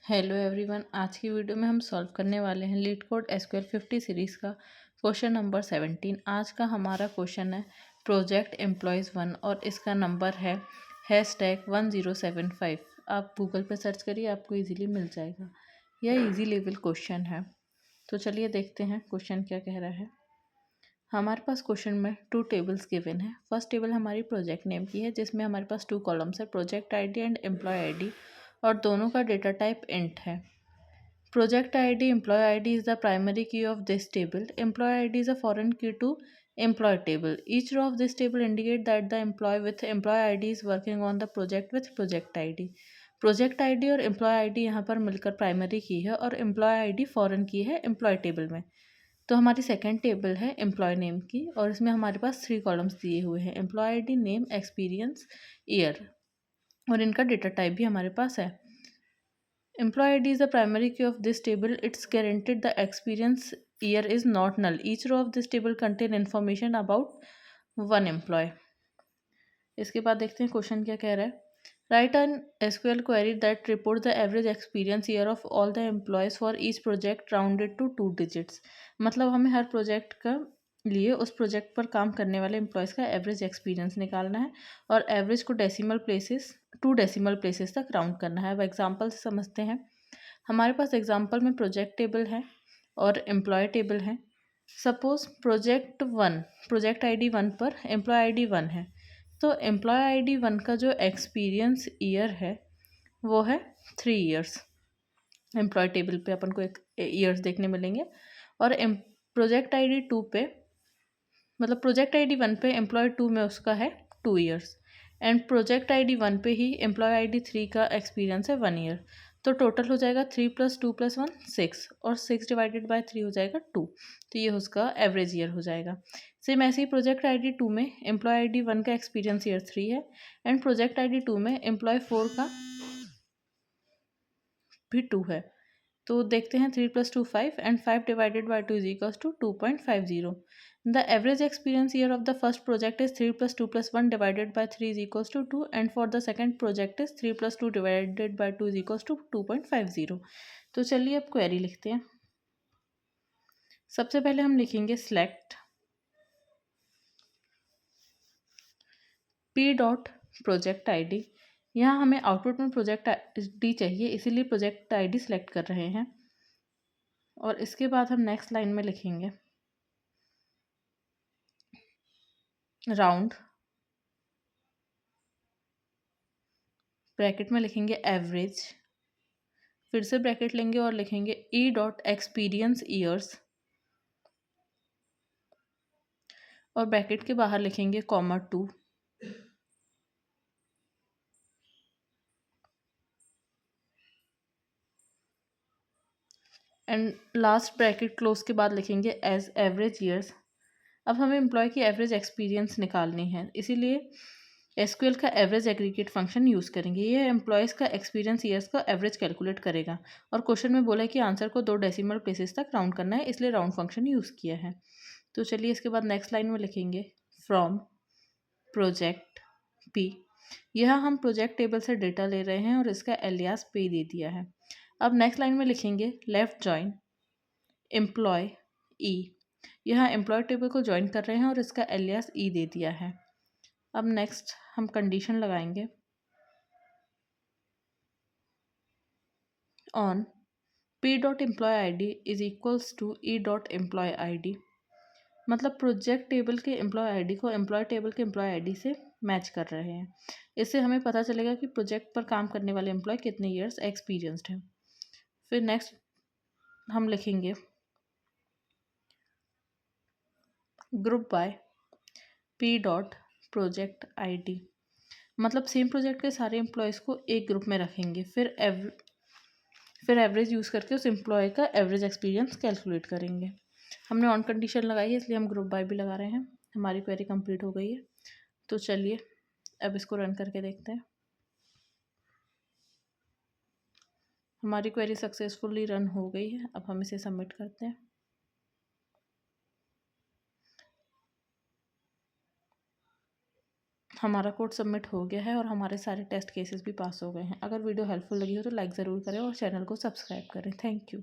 Hello everyone. आज की video में हम सॉल्व करने वाले हैं लीड कोड एसक्यूएल 50 सीरीज़ का क्वेश्चन नंबर 17। आज का हमारा क्वेश्चन है प्रोजेक्ट एम्प्लॉयज़ 1 और इसका नंबर है #1075। आप गूगल पे सर्च करिए, आपको इजीली मिल जाएगा। यह इजी लेवल क्वेश्चन है। तो चलिए देखते हैं क्वेश्चन क्या कह रहा है। हमारे पास क्वेश्चन में 2 टेबल्स गिवन है। फर्स्ट टेबल हमारी प्रोजेक्ट नेम की है, जिसमें हमारे पास 2 कॉलम्स है, project ID and employee ID, और दोनों का डेटा टाइप इंट है। Project ID, employee ID is the primary key of this table. Employee ID is a foreign key to employee table. Each row of this table indicate that the employee with employee ID is working on the project with project ID. Project ID और employee ID यहाँ पर मिलकर primary की है और employee ID foreign की है employee table में। तो हमारी सेकेंड टेबल है एम्प्लॉय नेम की और इसमें हमारे पास 3 कॉलम्स दिए हुए हैं, employee ID, name, experience, year, और इनका डेटा टाइप भी हमारे पास है। Employee ID is the primary key of this table. It's guaranteed the experience year is not null. Each row of this table contain information about one employee. इसके बाद देखते हैं question क्या कह रहा है। Write an SQL query that report the average experience year of all the employees for each project rounded to 2 digits. मतलब हमें हर प्रोजेक्ट का लिए उस प्रोजेक्ट पर काम करने वाले एम्प्लॉयज़ का एवरेज एक्सपीरियंस निकालना है और एवरेज को डेसिमल प्लेसेस 2 डेसिमल प्लेसेस तक राउंड करना है। अब एग्जाम्पल से समझते हैं। हमारे पास एग्जाम्पल में प्रोजेक्ट टेबल है और एम्प्लॉय टेबल है। सपोज प्रोजेक्ट आईडी 1 पर एम्प्लॉय आईडी 1 है, तो एम्प्लॉय आईडी 1 का जो एक्सपीरियंस ईयर है वो है 3 ईयर्स। एम्प्लॉय टेबल पे अपन को एक ईयर्स देखने मिलेंगे और प्रोजेक्ट आईडी 2 पे, मतलब प्रोजेक्ट आईडी 1 पे एम्प्लॉय 2 में उसका है 2 ईयर्स, एंड प्रोजेक्ट आईडी 1 पे ही एम्प्लॉय आईडी 3 का एक्सपीरियंस है 1 ईयर। तो टोटल हो जाएगा 3 + 2 + 1 6, और 6 डिवाइडेड बाय 3 हो जाएगा 2। तो ये उसका एवरेज ईयर हो जाएगा। सेम ऐसे ही प्रोजेक्ट आईडी 2 में एम्प्लॉय आईडी 1 का एक्सपीरियंस ईयर 3 है एंड प्रोजेक्ट आईडी 2 में एम्प्लॉय 4 का भी 2 है। तो देखते हैं 3 + 2 5 and 5 divided by 2 is equals to 2.50। The average experience year of the first project is 3 + 2 + 1 divided by 3 is equals to 2, and for the second project is 3 + 2 divided by 2 is equals to 2.50। तो चलिए अब query लिखते हैं। सबसे पहले हम लिखेंगे select P dot project ID. यहाँ हमें आउटपुट में प्रोजेक्ट आईडी चाहिए, इसीलिए प्रोजेक्ट आईडी सिलेक्ट कर रहे हैं। और इसके बाद हम नेक्स्ट लाइन में लिखेंगे राउंड, ब्रैकेट में लिखेंगे एवरेज, फिर से ब्रैकेट लेंगे और लिखेंगे ई डॉट एक्सपीरियंस ईयर्स, और ब्रैकेट के बाहर लिखेंगे (2), एंड लास्ट ब्रैकेट क्लोज के बाद लिखेंगे एज एवरेज ईयर्स। अब हमें एम्प्लॉय की एवरेज एक्सपीरियंस निकालनी है, इसीलिए एसक्यूएल का एवरेज एग्रीगेट फंक्शन यूज़ करेंगे। ये एम्प्लॉयज़ का एक्सपीरियंस ईयर्स का एवरेज कैलकुलेट करेगा, और क्वेश्चन में बोला है कि आंसर को 2 डेसिमल प्लेसेस तक राउंड करना है, इसलिए राउंड फंक्शन यूज़ किया है। तो चलिए इसके बाद नेक्स्ट लाइन में लिखेंगे फ्रॉम प्रोजेक्ट पी। यह हम प्रोजेक्ट टेबल से डेटा ले रहे हैं और इसका एलियास पे दे दिया है। अब नेक्स्ट लाइन में लिखेंगे लेफ्ट जॉइन एम्प्लॉय ई। यहाँ एम्प्लॉय टेबल को ज्वाइन कर रहे हैं और इसका एलियास ई दे दिया है। अब नेक्स्ट हम कंडीशन लगाएंगे on P dot employee ID is equals to E dot employee ID. मतलब प्रोजेक्ट टेबल के एम्प्लॉय आईडी को एम्प्लॉय टेबल के एम्प्लॉय आईडी से मैच कर रहे हैं। इससे हमें पता चलेगा कि प्रोजेक्ट पर काम करने वाले एम्प्लॉय कितने ईयर्स एक्सपीरियंस्ड हैं। फिर नेक्स्ट हम लिखेंगे group by P dot project ID. मतलब सेम प्रोजेक्ट के सारे एम्प्लॉयज़ को एक ग्रुप में रखेंगे, फिर एवरेज यूज़ करके उस एम्प्लॉय का एवरेज एक्सपीरियंस कैलकुलेट करेंगे। हमने ऑन कंडीशन लगाई है, इसलिए हम ग्रुप बाय भी लगा रहे हैं। हमारी क्वेरी कंप्लीट हो गई है। तो चलिए अब इसको रन करके देखते हैं। हमारी क्वेरी सक्सेसफुली रन हो गई है। अब हम इसे सबमिट करते हैं। हमारा कोड सबमिट हो गया है और हमारे सारे टेस्ट केसेस भी पास हो गए हैं। अगर वीडियो हेल्पफुल लगी हो तो लाइक ज़रूर करें और चैनल को सब्सक्राइब करें। Thank you.